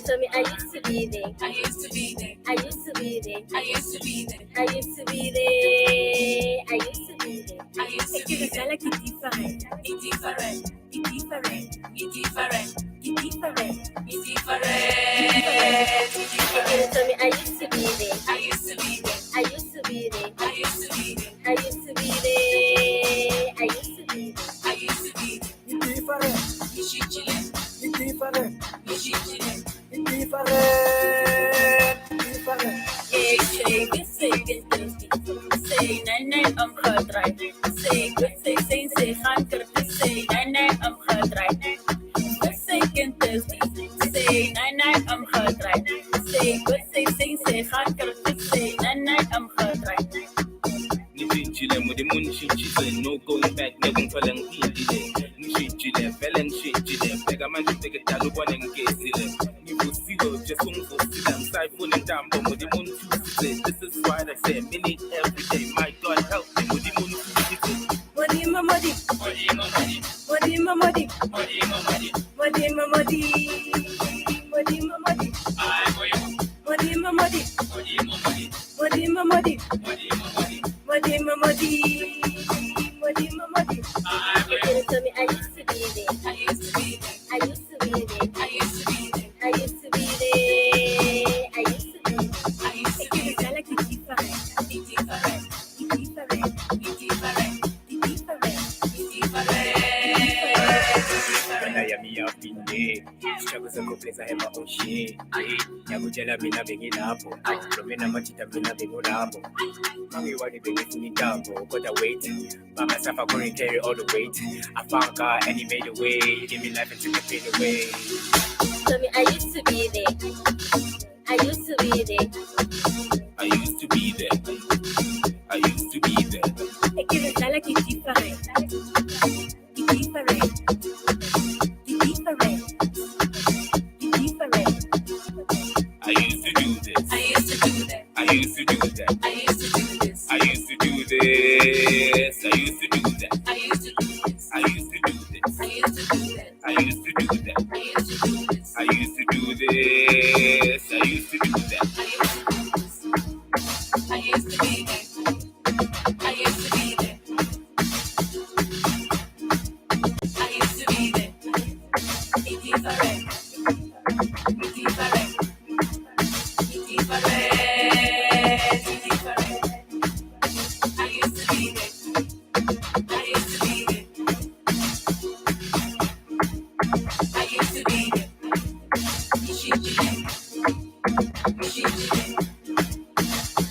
Tell me, I used to be there. I used to be there. I used to be there. I used to be there. I used to be there. I used to be there. I used to be there. Like it's different. It's different. It's different. It's different. It's different. It's different. It's different. Tell me, I used to be there. I used to be there. I used to be there. I used to be there. I used to be there. I used to be there. I used to be there. It's different. It's different. It's different. It's different. It's different. Say, nine, I'm hard right. Say, gaan say, nine, I'm hard right. Say, nine, I'm hard right. Say, gaan say, nine, I'm hard right. No going back, never falling delay. Chile, felon shit, Chile, Begaman to take a Taluban and Casey. You will see just one for Silam, siphoning down, but with the moon to this is why I say, minute every day. My God help me with the moon to Tell me, I used to be there. I used to be there. I used to be there. I used to be there. I used to be there. I used to be there. I used to be there. Like it's different. It's different. It's different. It's different. It's different. It's different. When I am here, I've been there. Struggles and complaints, I have my own shit. Yagujala mina big up. Romina Machita mina big up. Mommy, what did they me down? Got a weight. By myself, I couldn't carry all the weight. I found God and he made a way. He gave me life and took the pain away. Tell me, I used to be there. I used to be there. I used to be there. I used to be there. I give it like it's different. It's different. It's different. It's different. I used to do this. I used to do that. I used to do that. I used to do this. I used to do this. I used to do that. I used to do this. I used to do this. I used to do that. I used to do that. I used to do this. I used to do this. I used to do that. I used to be there. I used to be there. I used to be there. It's different. It's different. It's different. It's different. I used to be there. I used to be there. I used to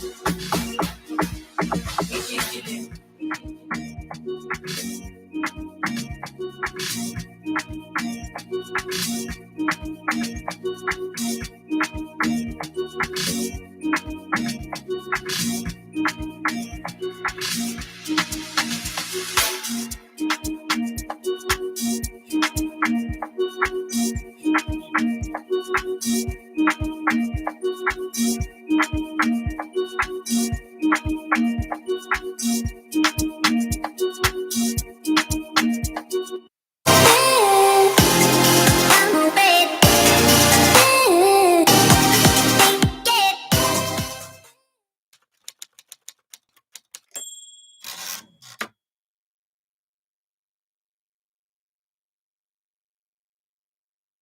be there.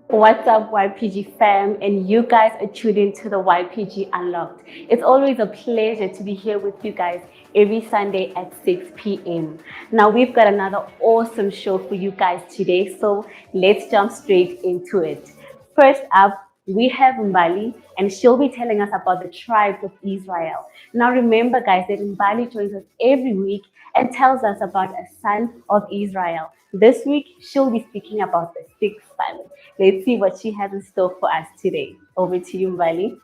What's up, YPG fam? And you guys are tuned into the YPG Unlocked. It's always a pleasure to be here with you guys every Sunday at 6 p.m. Now, we've got another awesome show for you guys today, so let's jump straight into it. First up, we have Mbali, and she'll be telling us about the tribes of Israel. Now, remember, guys, that Mbali joins us every week and tells us about a son of Israel. This week, she'll be speaking about the sixth son. Let's see what she has in store for us today. Over to you, Mbali.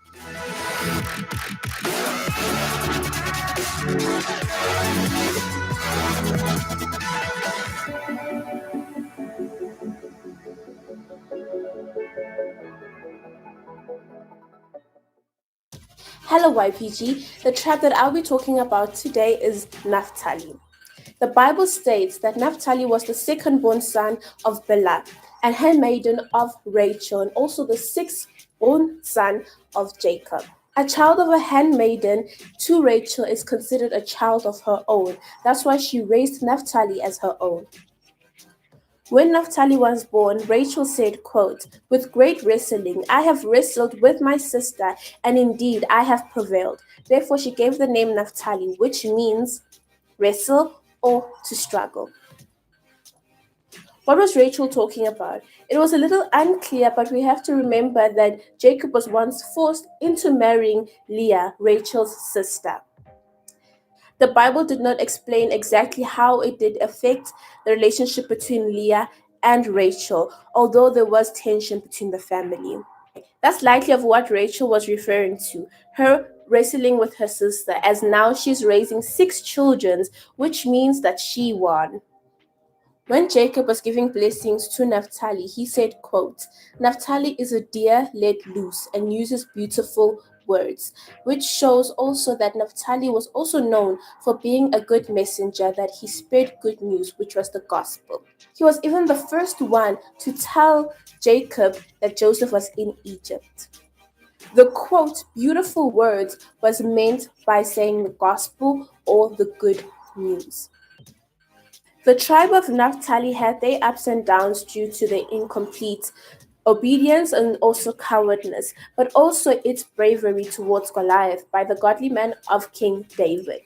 Hello YPG, the tribe that I'll be talking about today is Naphtali. The Bible states that Naphtali was the second-born son of Bilhah, and handmaiden of Rachel, and also the sixth-born son of Jacob. A child of a handmaiden to Rachel is considered a child of her own. That's why she raised Naphtali as her own. When Naphtali was born, Rachel said, quote, "With great wrestling, I have wrestled with my sister, and indeed I have prevailed." Therefore, she gave the name Naphtali, which means wrestle or to struggle. What was Rachel talking about? It was a little unclear, but we have to remember that Jacob was once forced into marrying Leah, Rachel's sister. The Bible did not explain exactly how it did affect the relationship between Leah and Rachel, although there was tension between the family. That's likely of what Rachel was referring to, her wrestling with her sister, as now she's raising 6 children, which means that she won. When Jacob was giving blessings to Naphtali, he said, quote, "Naphtali is a deer let loose and uses beautiful words," which shows also that Naphtali was also known for being a good messenger, that he spread good news, which was the gospel. He was even the first one to tell Jacob that Joseph was in Egypt. The quote, "beautiful words," was meant by saying the gospel or the good news. The tribe of Naphtali had their ups and downs due to their incomplete obedience and also cowardness, but also its bravery towards Goliath by the godly man of King David.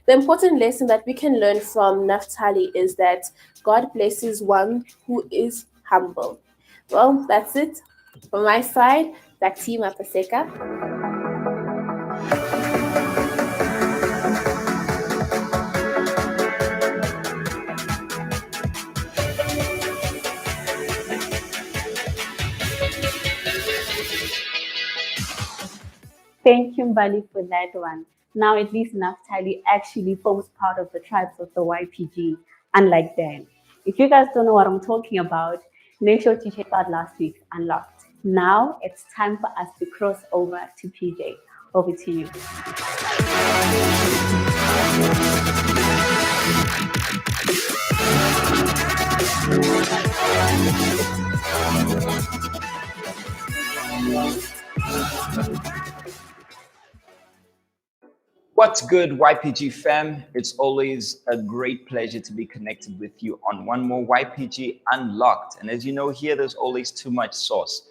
The important lesson that we can learn from Naphtali is that God blesses one who is humble. Well, that's it from my side. Back to you, Mapaseka. Thank you, Mbali, for that one. Now, at least Naphtali actually forms part of the tribes of the YPG, unlike Dan. If you guys don't know what I'm talking about, make sure to check out last week's Unlocked. Now, it's time for us to cross over to PJ. Over to you. What's good, YPG fam? It's always a great pleasure to be connected with you on one more YPG Unlocked. And as you know, here there's always too much sauce.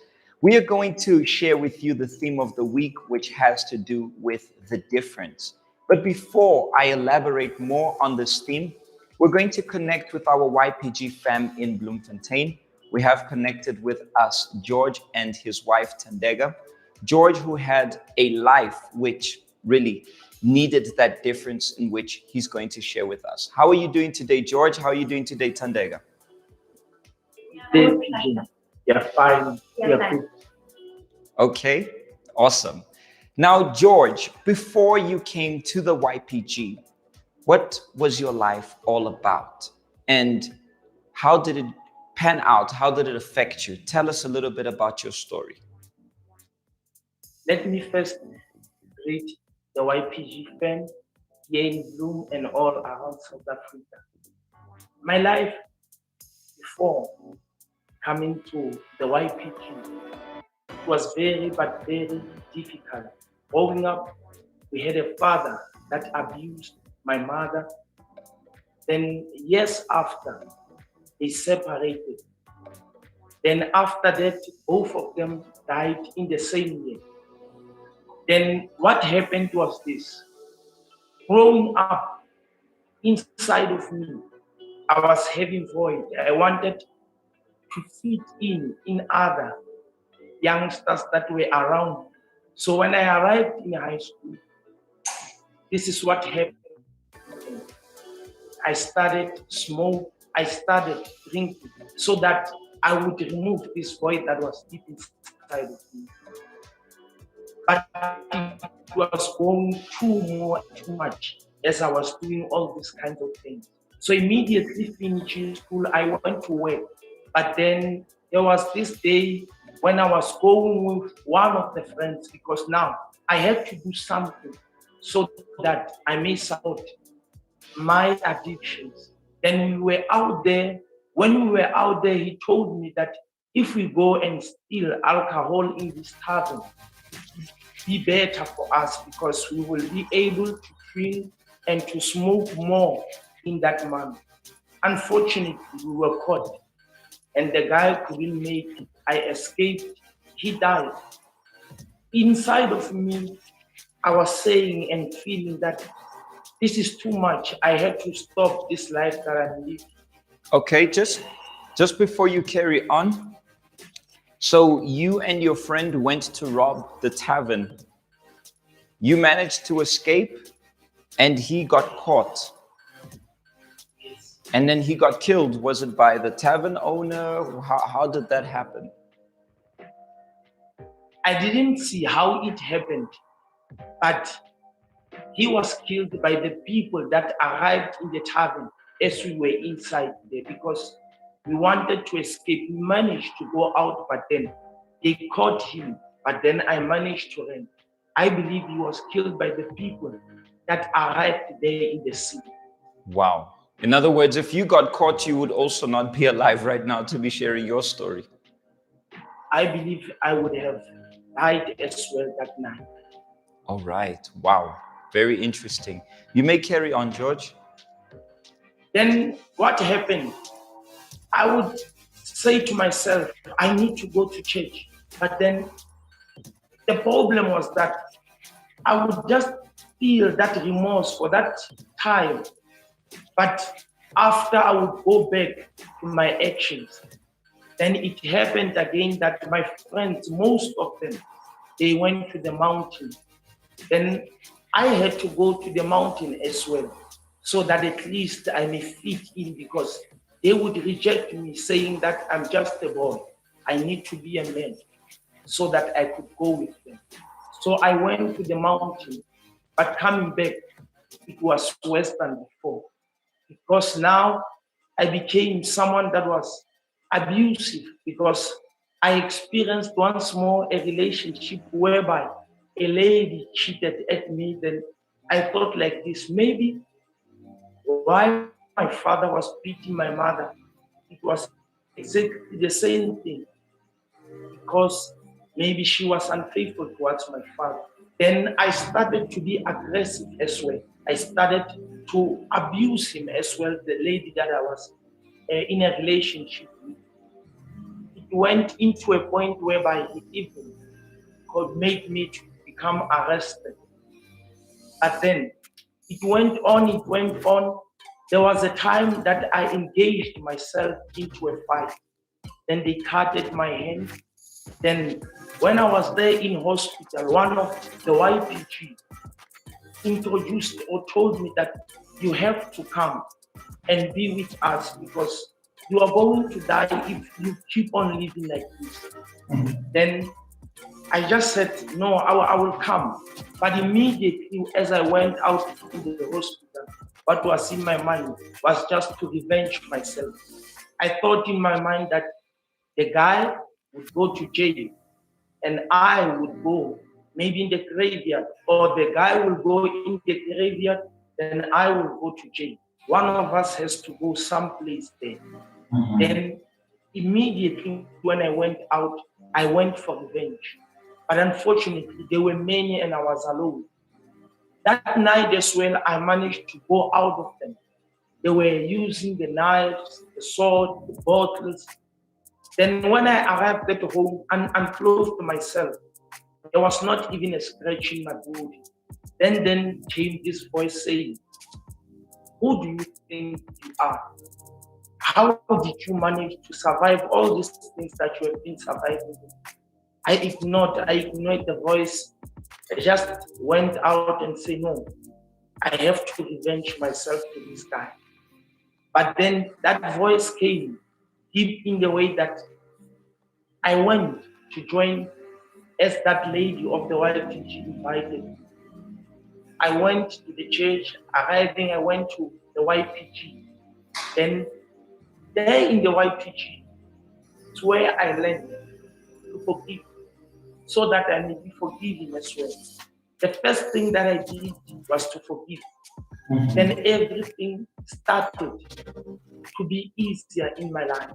We are going to share with you the theme of the week, which has to do with the difference. But before I elaborate more on this theme, we're going to connect with our YPG fam in Bloemfontein. We have connected with us, George and his wife, Tandega. George, who had a life which really needed that difference, in which he's going to share with us. How are you doing today, George? How are you doing today, Tandega? Yeah, fine. Yeah, good. Okay, awesome. Now, George, before you came to the YPG, what was your life all about? And how did it pan out? How did it affect you? Tell us a little bit about your story. Let me first greet the YPG fam here in Bloom and all around South Africa. My life before coming to the YPG was very, but very difficult. Growing up, we had a father that abused my mother. Then years after, they separated. Then after that, both of them died in the same year. Then what happened was this. Growing up inside of me, I was having void. I wanted to fit in other youngsters that were around. So when I arrived in high school, this is what happened. I started smoke, I started drinking so that I would remove this void that was deep inside of me. But it was going too much as I was doing all these kinds of things. So immediately finishing school, I went to work. But then there was this day when I was going with one of the friends, because now I have to do something so that I may support my addictions. Then we were out there. When we were out there, he told me that if we go and steal alcohol in this tavern, be better for us because we will be able to drink and to smoke more in that month. Unfortunately, we were caught and the guy couldn't make it. I escaped. He died. Inside of me, I was saying and feeling that this is too much. I had to stop this life that I'm living. Okay, just before you carry on, so you and your friend went to rob the tavern. You managed to escape and he got caught. And then he got killed. Was it by the tavern owner? How did that happen? I didn't see how it happened, but he was killed by the people that arrived in the tavern as we were inside there because we wanted to escape. We managed to go out, but then they caught him. But then I managed to run. I believe he was killed by the people that arrived there in the city. Wow. In other words, if you got caught, you would also not be alive right now to be sharing your story. I believe I would have died as well that night. All right. Wow. Very interesting. You may carry on, George. Then what happened? I would say to myself, I need to go to church. But then the problem was that I would just feel that remorse for that time. But after I would go back to my actions, then it happened again that my friends, most of them, they went to the mountain. Then I had to go to the mountain as well, so that at least I may fit in, because they would reject me saying that I'm just a boy. I need to be a man so that I could go with them. So I went to the mountain, but coming back, it was worse than before. Because now I became someone that was abusive, because I experienced once more a relationship whereby a lady cheated at me. Then I thought like this, maybe why my father was beating my mother, it was exactly the same thing, because maybe she was unfaithful towards my father. Then I started to be aggressive as well. I started to abuse him as well, the lady that I was in a relationship with. It went into a point whereby he even could make me to become arrested. But then it went on. There was a time that I engaged myself into a fight. Then they cutted my hand. Then when I was there in hospital, one of the YPG introduced or told me that you have to come and be with us because you are going to die if you keep on living like this. Then I just said, no, I will come. But immediately as I went out to the hospital, what was in my mind was just to revenge myself. I thought in my mind that the guy would go to jail and I would go maybe in the graveyard, or the guy will go in the graveyard, then I will go to jail. One of us has to go someplace there. Then immediately when I went out, I went for revenge. But unfortunately, there were many and I was alone. That night as well, I managed to go out of them. They were using the knives, the sword, the bottles. Then when I arrived at home and unclothed myself, there was not even a scratch in my body. Then came this voice saying, who do you think you are? How did you manage to survive all these things that you have been surviving? I ignored the voice. I just went out and said, no, I have to revenge myself to this guy. But then that voice came deep in the way that I went to join as that lady of the YPG invited. I went to the church, arriving, I went to the YPG. Then there in the YPG, it's where I learned to forgive so that I may be forgiven as well. The first thing that I did was to forgive. Then everything started to be easier in my life.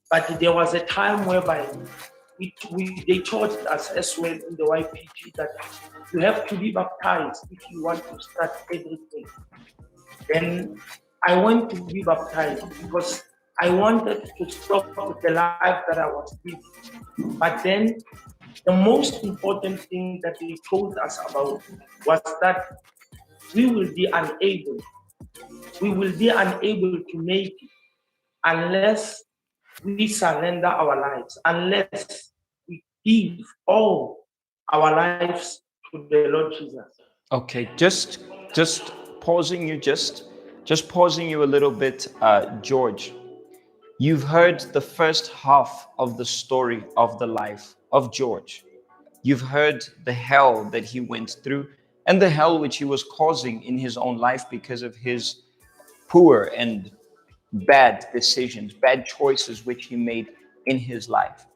But there was a time whereby they taught us as well in the YPG that you have to be baptized if you want to start everything. Then I went to be baptized because I wanted to stop the life that I was living. But then the most important thing that they told us about was that we will be unable to make it unless we surrender our lives, unless we give all our lives to the Lord Jesus. Okay, just pausing you, just pausing you a little bit, George. You've heard the first half of the story of the life of George. You've heard the hell that he went through and the hell which he was causing in his own life because of his poor and bad decisions, bad choices which he made in his life.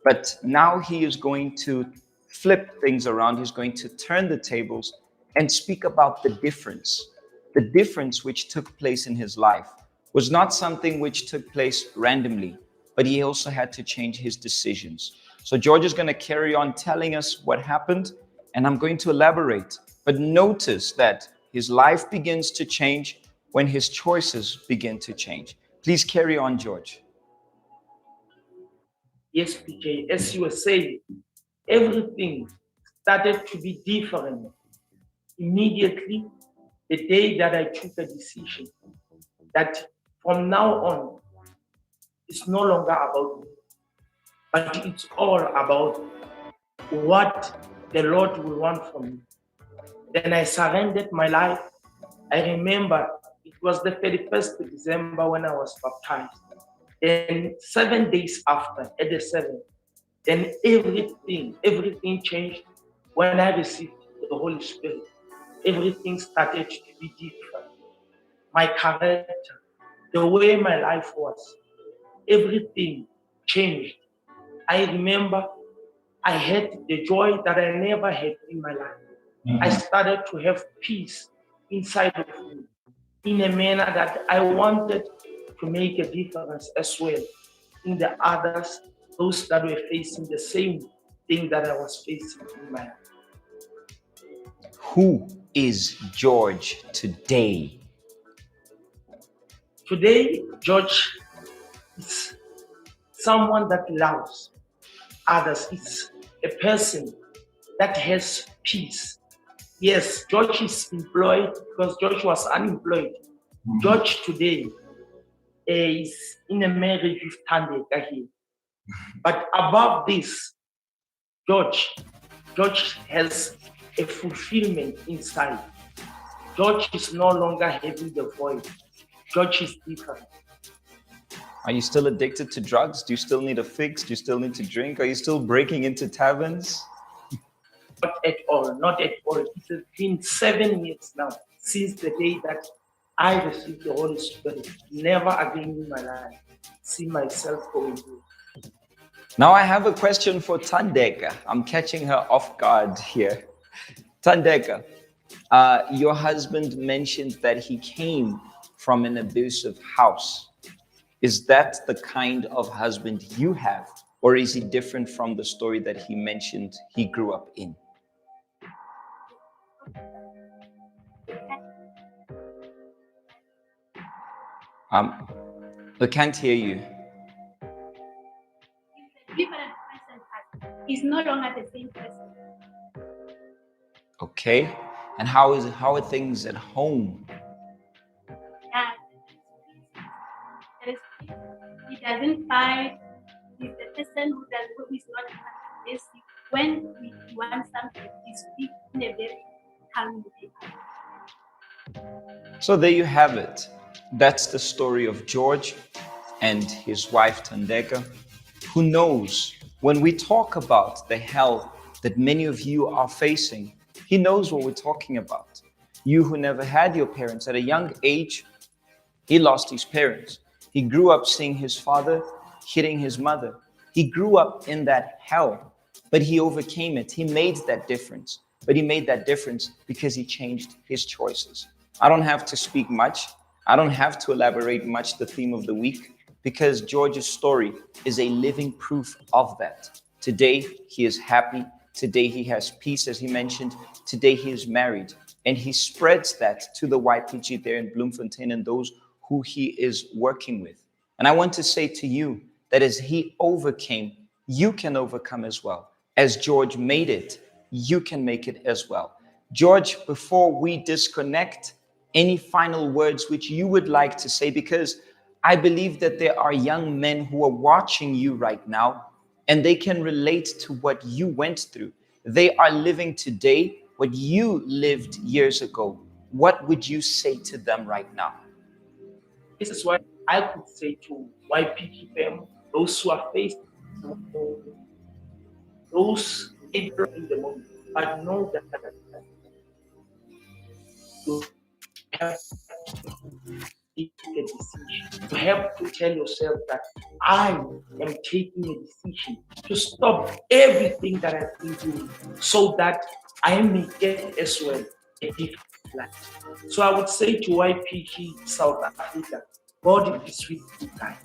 But now he is going to flip things around. He's going to turn the tables and speak about the difference. The difference which took place in his life was not something which took place randomly, but he also had to change his decisions. So George is going to carry on telling us what happened, and I'm going to elaborate. But notice that his life begins to change when his choices begin to change. Please carry on, George. Yes, PJ, as you were saying, everything started to be different immediately the day that I took a decision that from now on, it's no longer about me, but it's all about what the Lord will want from me. Then I surrendered my life. I remember it was the 31st of December when I was baptized. Then 7 days after, at the 7th, then everything changed when I received the Holy Spirit. Everything started to be different. My character, the way my life was, everything changed. I remember I had the joy that I never had in my life. I started to have peace inside of me in a manner that I wanted to make a difference as well in the others, those that were facing the same thing that I was facing in my life. Who is George today? Today, George is someone that loves others. It's a person that has peace. Yes, George is employed because George was unemployed. George today is in a marriage with Tande. But above this, George has a fulfillment inside. George is no longer having the void. George is different. Are you still addicted to drugs? Do you still need a fix? Do you still need to drink? Are you still breaking into taverns? Not at all, not at all. It has been 7 years now since the day that I received the Holy Spirit. Never again in my life see myself going through. Now I have a question for Tandeka. I'm catching her off guard here. Tandeka, your husband mentioned that he came from an abusive house. Is that the kind of husband you have? Or is he different from the story that he mentioned he grew up in? I can't hear you. Different person. He's no longer the same person. Okay. And how are things at home? He doesn't fight. He's the person who is not aggressive. When he wants something, he speaks in a very calm way. So there you have it. That's the story of George and his wife Tandeka. Who knows? When we talk about the hell that many of you are facing, he knows what we're talking about. You who never had your parents, at a young age, he lost his parents. He grew up seeing his father hitting his mother. He He grew up in that hell, but he overcame it. He made that difference. But he made that difference because he changed his choices. I don't have to speak much. I don't have to elaborate much the theme of the week, because George's story is a living proof of that. Today, he is happy. Today, he has peace, as he mentioned. Today, he is married. And he spreads that to the YPG there in Bloemfontein and those who he is working with. And I want to say to you that as he overcame, you can overcome as well. As George made it, you can make it as well. George, before we disconnect, any final words which you would like to say? Because I believe that there are young men who are watching you right now and they can relate to what you went through. They are living today what you lived years ago. What would you say to them right now? This is what I could say to YPG fam, those who are faced, those in the moment, but know that you have to take a decision. You have to tell yourself that I am taking a decision to stop everything that I've been doing so that I may get as well a different life. So I would say to YPG South Africa, God is with you guys.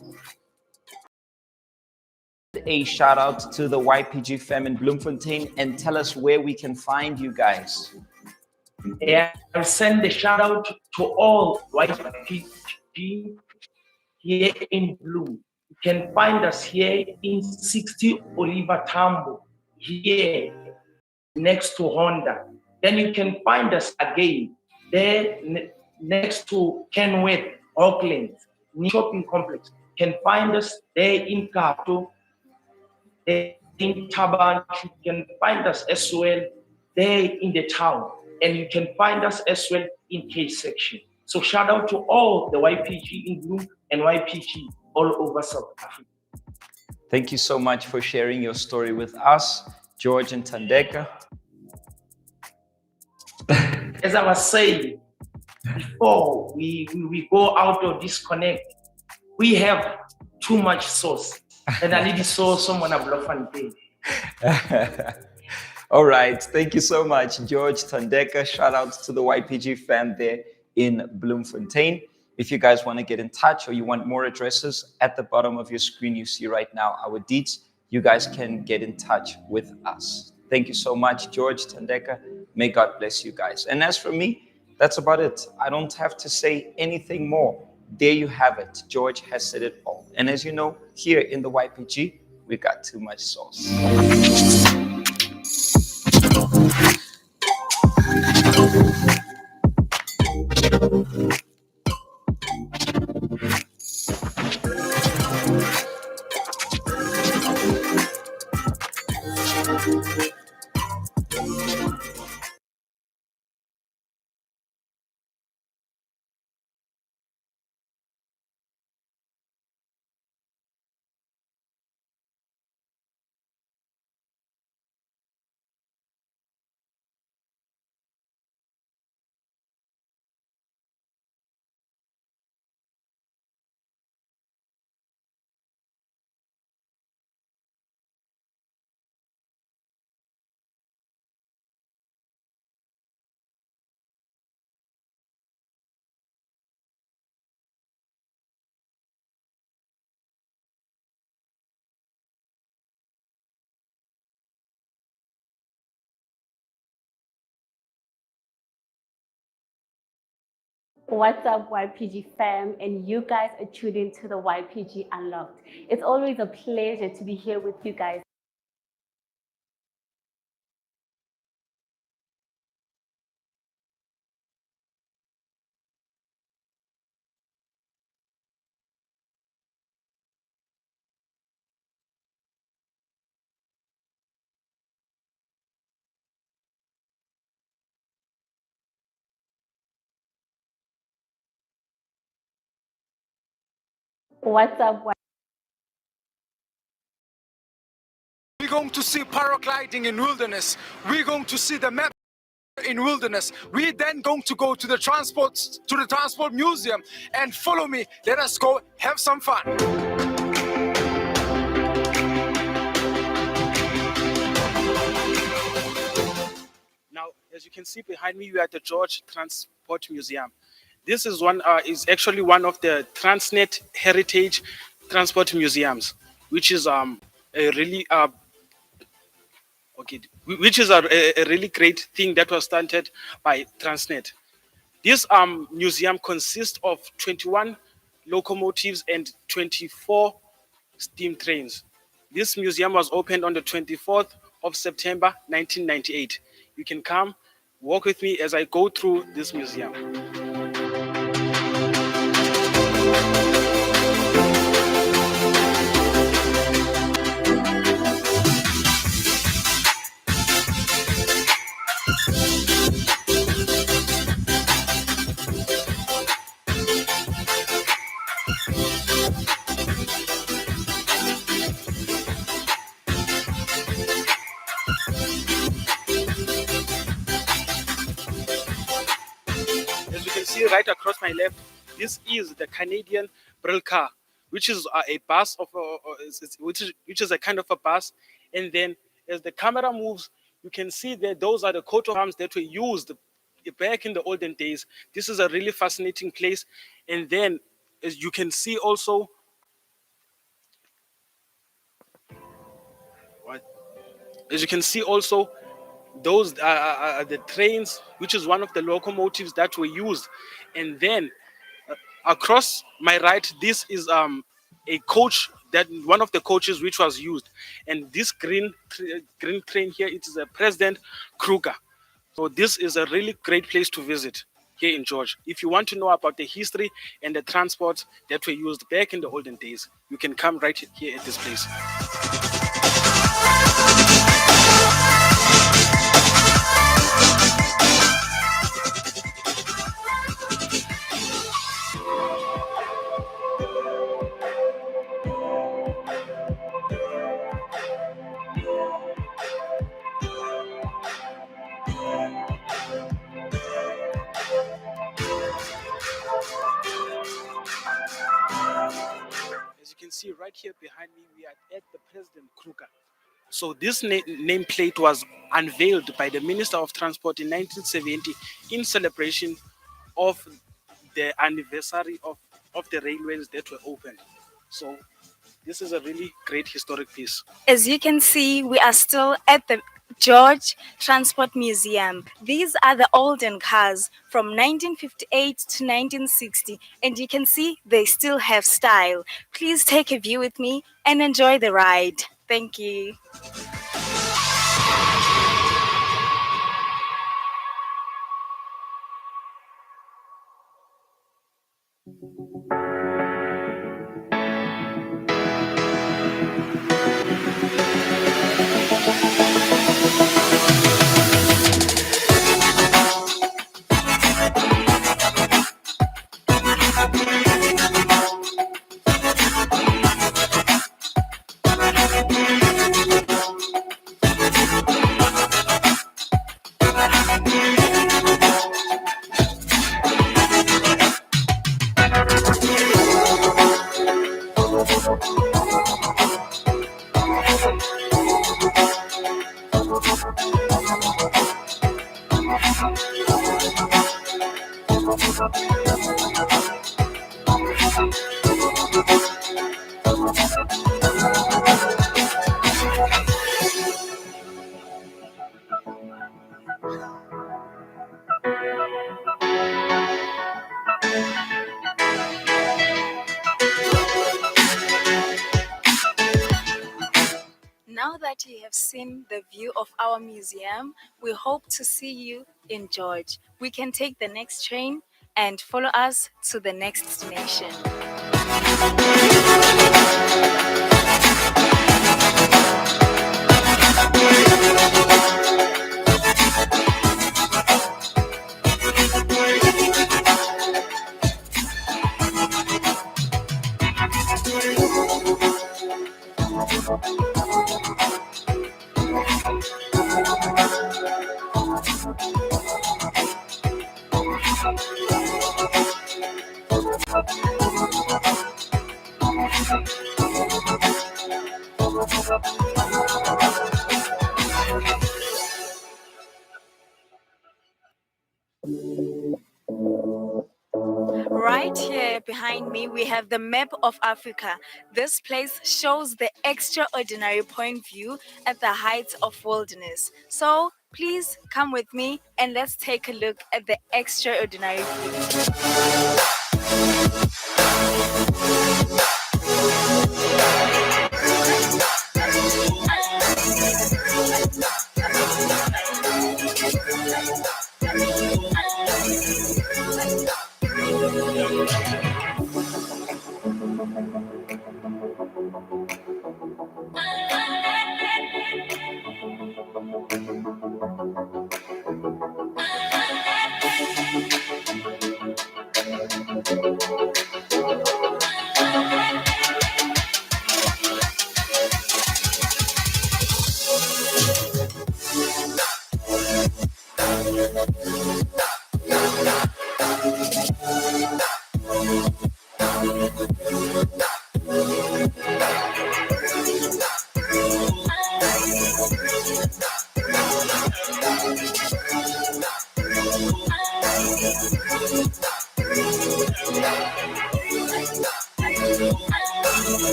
A shout out to the YPG fam in Bloemfontein and tell us where we can find you guys. Yeah, I'll send a shout out to all YPG here in Bloom. You can find us here in 60 Oliver Tambo, here next to Honda. Then you can find us again there next to Kenworth, Auckland, shopping complex. You can find us there in Kato, there in Taban. You can find us as well there in the town. And you can find us as well in K section. So shout out to all the YPG in Bloom and YPG all over South Africa. Thank you so much for sharing your story with us, George and Thandeka. As I was saying, before we go out or disconnect, we have too much sauce. And I need to saw someone a Bloemfontein. All right. Thank you so much, George, Thandeka. Shout out to the YPG fam there in Bloemfontein. If you guys want to get in touch or you want more addresses, at the bottom of your screen, you see right now our deeds. You guys can get in touch with us. Thank you so much, George, Thandeka. May God bless you guys. And as for me, that's about it. I don't have to say anything more. There you have it. George has said it all. And as you know, here in the YPG, we got too much sauce. What's up, YPG fam? And you guys are tuned into the YPG Unlocked. It's always a pleasure to be here with you guys. What's up? We're going to see paragliding in wilderness. We're going to see the map in wilderness. We're then going to go to the transport museum, and follow me. Let us go have some fun. As you can see behind me, we are at the George Transport Museum. This is actually one of the Transnet Heritage Transport Museums, which is a really okay, which is a really great thing that was started by Transnet. This museum consists of 21 locomotives and 24 steam trains. This museum was opened on the 24th of September 1998. You can come walk with me as I go through this museum. As you can see right across my left, this is the Canadian Brill car, which is a bus which is a kind of a bus. And then as the camera moves, you can see that those are the coat of arms that were used back in the olden days. This is a really fascinating place. And then as you can see also, as you can see also, those are the trains, which is one of the locomotives that were used. And then across my right, this is a coach, that one of the coaches which was used. And this green train here, it is a President Kruger. So this is a really great place to visit here in George. If you want to know about the history and the transports that were used back in the olden days, you can come right here at this place. As you can see right here behind me, we are at the President Kruger. So this nameplate was unveiled by the Minister of Transport in 1970 in celebration of the anniversary of the railways that were opened. So this is a really great historic piece. As you can see, we are still at the George Transport Museum. These are the olden cars from 1958 to 1960, and you can see they still have style. Please take a view with me and enjoy the ride. Thank you. Now that you have seen the view of our museum, we hope to see you in George. We can take the next train and follow us to the next destination. right behind me, we have the map of Africa. This place shows the extraordinary point view at the heights of wilderness. So please come with me and let's take a look at the extraordinary view.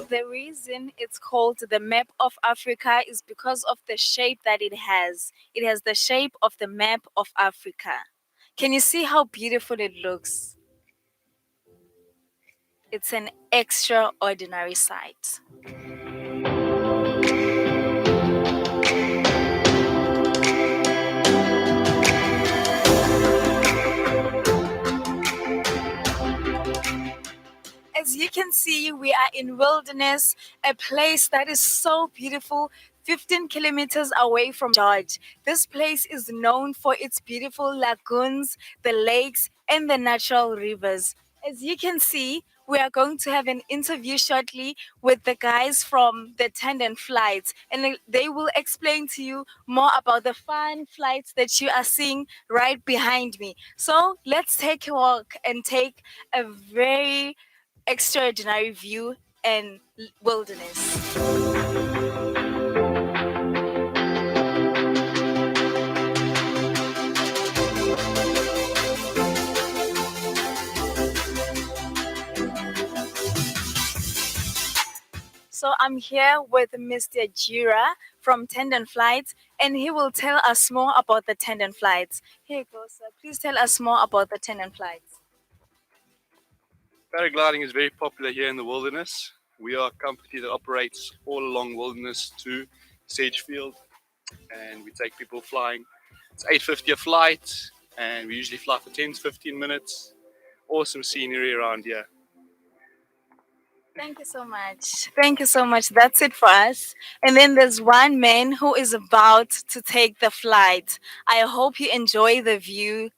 The reason it's called the map of Africa is because of the shape that it has. It has the shape of the map of Africa. Can you see how beautiful it looks? It's an extraordinary sight. As you can see, we are in wilderness, a place that is so beautiful, 15 kilometers away from George. This place is known for its beautiful lagoons, the lakes, and the natural rivers. As you can see, we are going to have an interview shortly with the guys from the Tandem Flights, and they will explain to you more about the fun flights that you are seeing right behind me. So let's take a walk and take a very extraordinary view and wilderness. So I'm here with Mr. Jira from Tandem Flights, and he will tell us more about the Tandem Flights. Here you go, sir. Please tell us more about the Tandem Flights. Paragliding is very popular here in the wilderness. We are a company that operates all along wilderness to Sedgefield, and we take people flying. It's $8.50 a flight, and we usually fly for 10 to 15 minutes. Awesome scenery around here. Thank you so much. Thank you so much. That's it for us. And then there's one man who is about to take the flight. I hope you enjoy the view.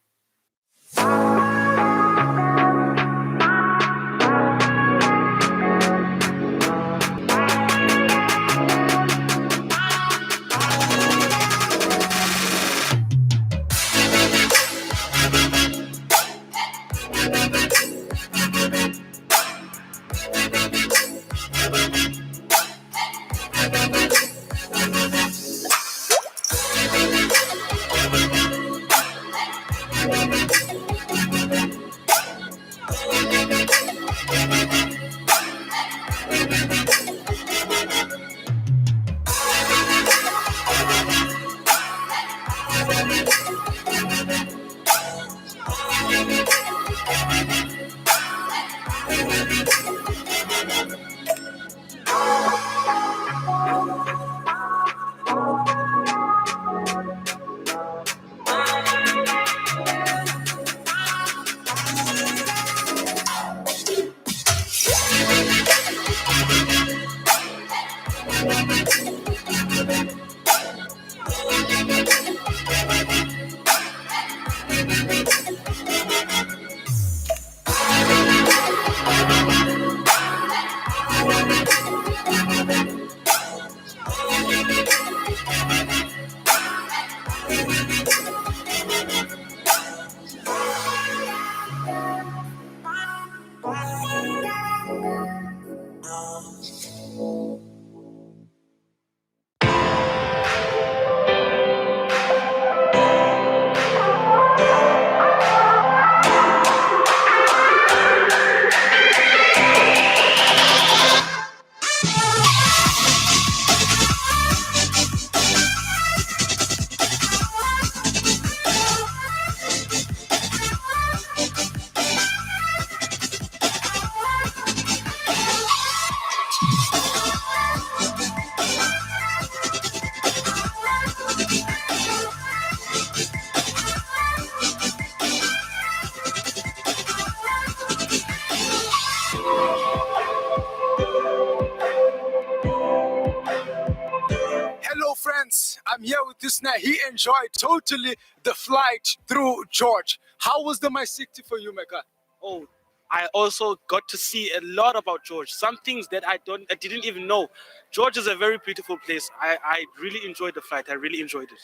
now he enjoyed totally the flight through George. How was the My City for you, my guy? Oh, I also got to see a lot about George. Some things that I didn't even know. George is a very beautiful place. I really enjoyed the flight. I really enjoyed it.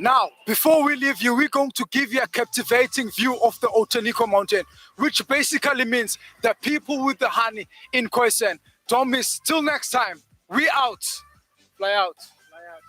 Now, before we leave you, we're going to give you a captivating view of the Otaliko Mountain, which basically means the people with the honey in Khoisan. Don't miss. Till next time, we out. Fly out. Fly out.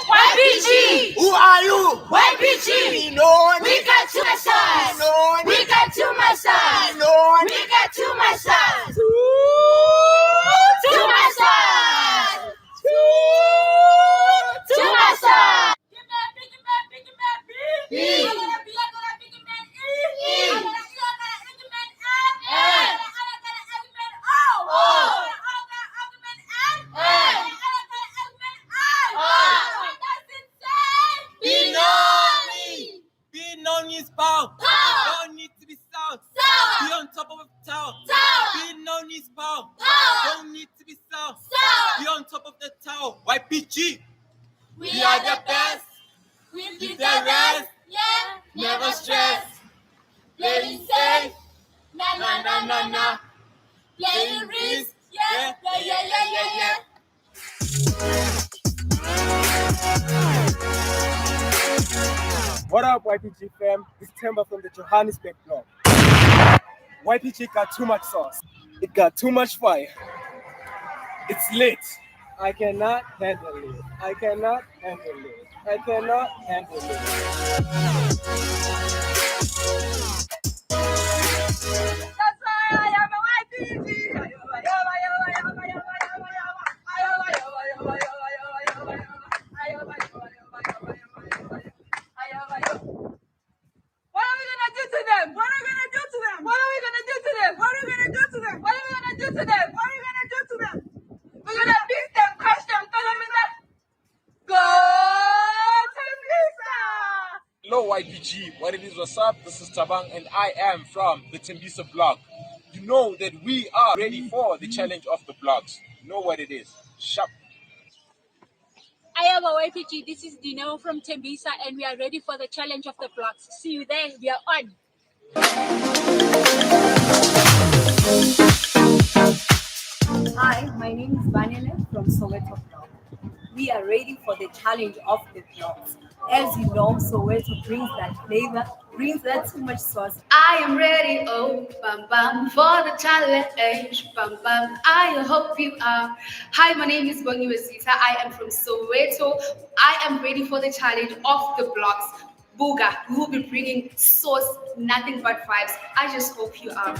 YPG! Who are you? YPG! Known. We got too much sauce! Known. We got too much sauce! Known. We got too much sauce! Too much sauce! Too much sauce! Being known is power. Don't need to be sound. Be on top of the tower. Being known is power. Don't need to be sound. Be on top of the tower. YPG. We are the best. We beat the rest. Yeah, never stress. Playing safe. Na na na na na. Playing risk. Yeah, yeah, yeah, yeah, yeah, yeah. What up, YPG fam? It's Timber from the Johannesburg blog. YPG got too much sauce. It got too much fire. It's lit. I cannot handle it. I cannot handle it. I cannot handle it. That's why I am a YPG. What are we gonna do to them? What are we gonna do to them? What are we gonna do to them? What are we gonna do to them? What are we gonna do to them? What are we gonna do to them? We're gonna beat them, crush them, throw them in that. Go! Hello YPG, what it is, what's up? This is Tabang and I am from the Tembisa blog. You know that we are ready for the challenge of the blogs. You know what it is. Sharp. I am a YPG. This is Dino from Tembisa, and we are ready for the challenge of the blocks. See you there. We are on. Hi, my name is Vanille from Soweto Blog. We are ready for the challenge of the blogs. As you know, Soweto brings that flavor, brings that too much sauce. I am ready, oh, bam bam, for the challenge, bam bam. I hope you are. Hi, my name is Bongi Wesita. I am from Soweto. I am ready for the challenge of the blocks. Booga, we will be bringing sauce, nothing but vibes. I just hope you are.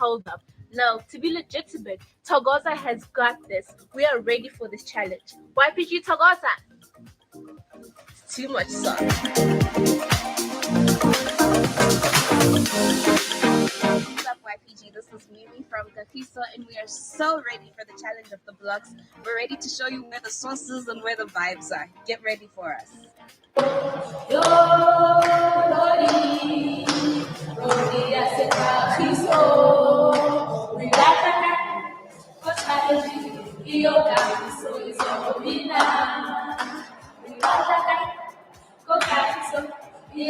Hold up. No, to be legitimate, Togoza has got this. We are ready for this challenge. YPG Togoza. It's too much sauce. What's up, YPG? This is Mimi from Kakiso, and we are so ready for the challenge of the blocks. We're ready to show you where the sauce is and where the vibes are. Get ready for us. We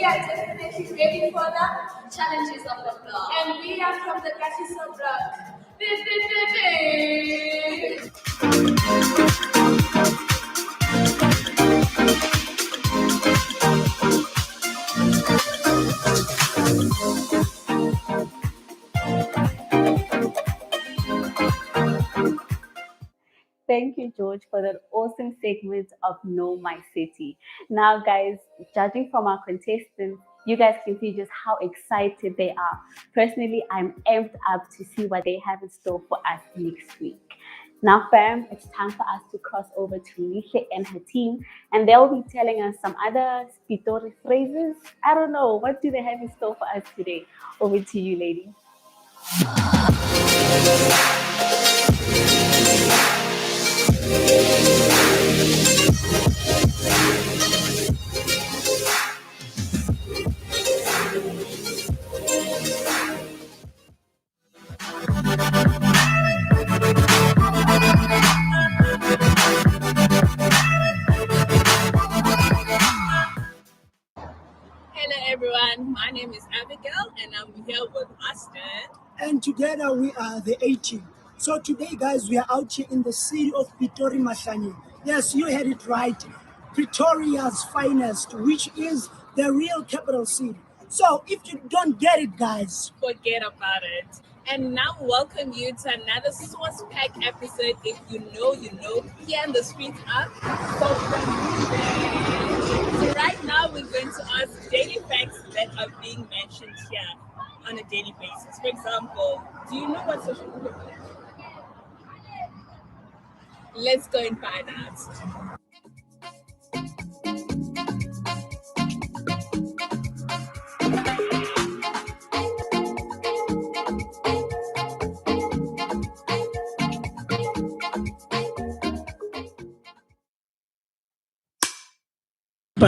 are definitely ready for the challenges of the blog. And we are from the Kakiso blog. Thank you, George, for that awesome segment of Know My City. Now, guys, judging from our contestants, you guys can see just how excited they are. Personally, I'm amped up to see what they have in store for us next week. Now, fam, it's time for us to cross over to Lihle and her team, and they'll be telling us some other Spitori phrases. I don't know, what do they have in store for us today? Over to you, ladies. Hello everyone, my name is Abigail and I'm here with Austin. And together we are the A-Team. So today, guys, we are out here in the city of Pretoria, Mashanye. Yes, you heard it right. Pretoria's finest, which is the real capital city. So if you don't get it, guys, forget about it. And now welcome you to another Source Pack episode. If you know, you know, here in the streets up. So right now we're going to ask daily facts that are being mentioned here on a daily basis. For example, do you know what social media is? Let's go and find out.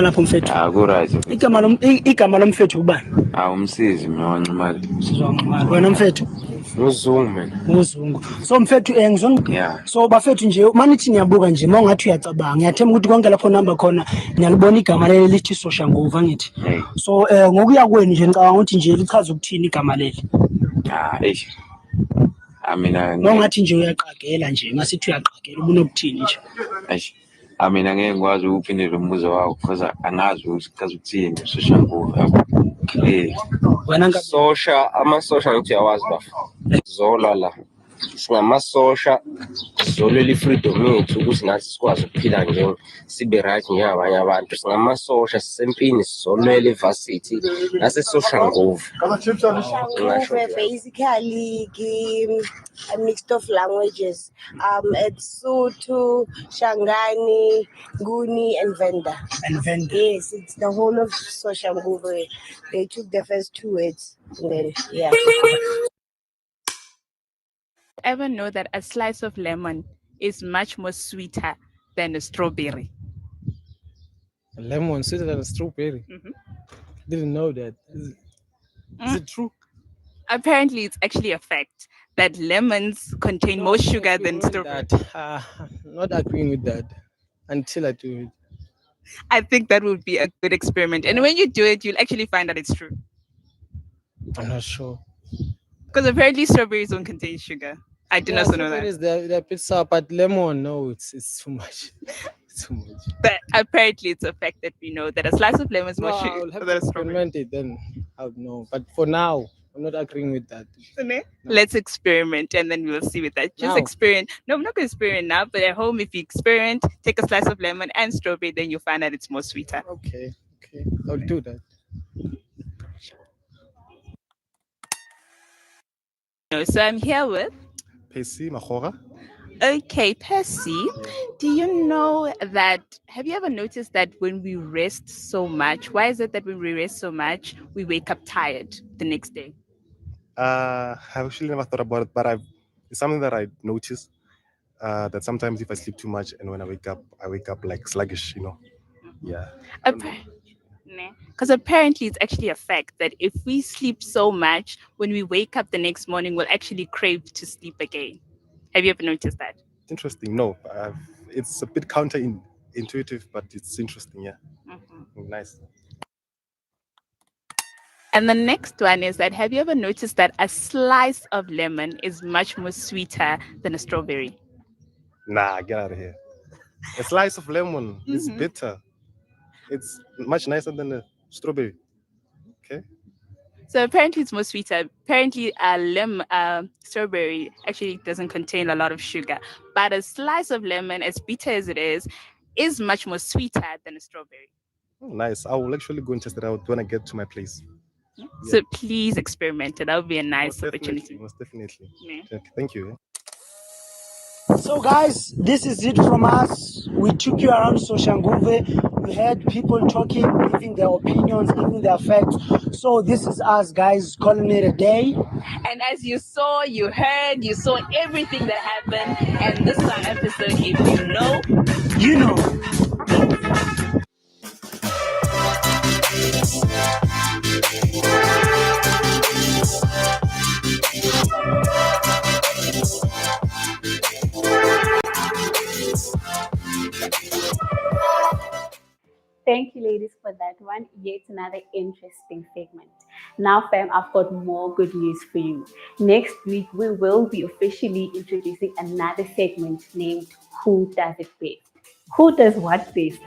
lapho mfethu. Igama lomfethu ubani? Umsizi mina wancumali. Wena mfethu? Uzungu mina. Uzungu. So mfethu Yeah. So bafethu nje manithi niyabuka nje mongathi uyacabanga. Ngiyathemba ukuthi konke lapho number khona niyalibona igama leli lithi Sosha Nguva ngithi. So ngokuya kweni nje ngicabanga ukuthi nje lichaza ukuthini igama leli. Mina mongathi nje uyaqagela nje masithi uyaqagela ubunokuthini nje. Mina ngeke ngikwazi ukuphinde lo mbuzo wawo because angazi ukuthi ukuthini Sosha Nguva. Sosha amasosha ukuthi uyawazi bafu. Zola la. Singamasosha sizolwela ifreedom yethu ukuthi nathi sikwazi ukuphila nje sibe right njengabanye abantu. Singamasosha sisempini sizolwela ivarsity nasesosha Nguva. Basically a mix of languages. It's Sotho, Shangani, Nguni, and Venda. Yes, it's the whole of Sosha Nguva. They took the first two words, and then yeah. Ever know that a slice of lemon is much more sweeter than a strawberry? A lemon sweeter than a strawberry. Mhm. Didn't know that. Is it true? Apparently, it's actually a fact that lemons contain more sugar than strawberry. Not agreeing with that until I do it. I think that would be a good experiment. And when you do it, you'll actually find that it's true. I'm not sure. Because apparently, strawberries don't contain sugar. I didn't also know that. Strawberries, they're a bit sour, but lemon, no, it's too much. It's too much. But apparently, it's a fact that we know that a slice of lemon is more No, sugar I'll have to than a strawberry. experiment it, then I would know. But for now, I'm not agreeing with that. Okay? Let's experiment and then we'll see with that. Just Now? experiment. No, I'm not going to experiment now, but at home, if you experiment, take a slice of lemon and strawberry, then you'll find that it's more sweeter. Okay, I'll do that. So I'm here with. Percy Mahora. Okay, Percy, do you know that? Have you ever noticed that when we rest so much, why is it that when we rest so much, we wake up tired the next day? I've actually never thought about it, but it's something that I notice that sometimes if I sleep too much and when I wake up like sluggish, Yeah. Because apparently it's actually a fact that if we sleep so much, when we wake up the next morning, we'll actually crave to sleep again. Have you ever noticed that? It's interesting. No, it's a bit counterintuitive, but it's interesting. Yeah. Nice. And the next one is that have you ever noticed that a slice of lemon is much more sweeter than a strawberry? Nah, get out of here. A slice of lemon is bitter. It's much nicer than a strawberry. Okay. So apparently it's more sweeter. Apparently strawberry actually doesn't contain a lot of sugar. But a slice of lemon, as bitter as it is much more sweeter than a strawberry. Oh, nice. I will actually go and test it out when I get to my place. So please experiment it. That would be a nice opportunity. Most definitely. Yeah. Okay, thank you. So guys, this is it from us. We took you around Soshanguve. We had people talking, giving their opinions, giving their facts. So this is us guys calling it a day. And as you saw, you heard, you saw everything that happened. And this is our episode. If you know, you know. Thank you, ladies, for that one. Yet another interesting segment. Now, fam, I've got more good news for you. Next week, we will be officially introducing another segment named Who Does It Best? Who does what best?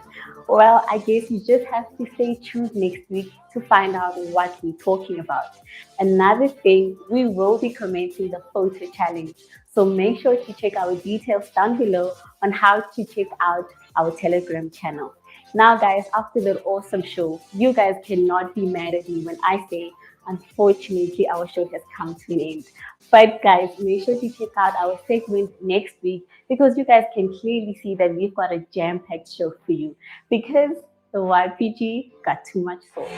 Well, I guess you just have to stay tuned next week to find out what we're talking about. Another thing, we will be commencing the photo challenge. So make sure to check our details down below on how to check out our Telegram channel. Now, guys, after that awesome show, you guys cannot be mad at me when I say, unfortunately, our show has come to an end. But guys, make sure to check out our segment next week because you guys can clearly see that we've got a jam-packed show for you because the YPG got too much sauce.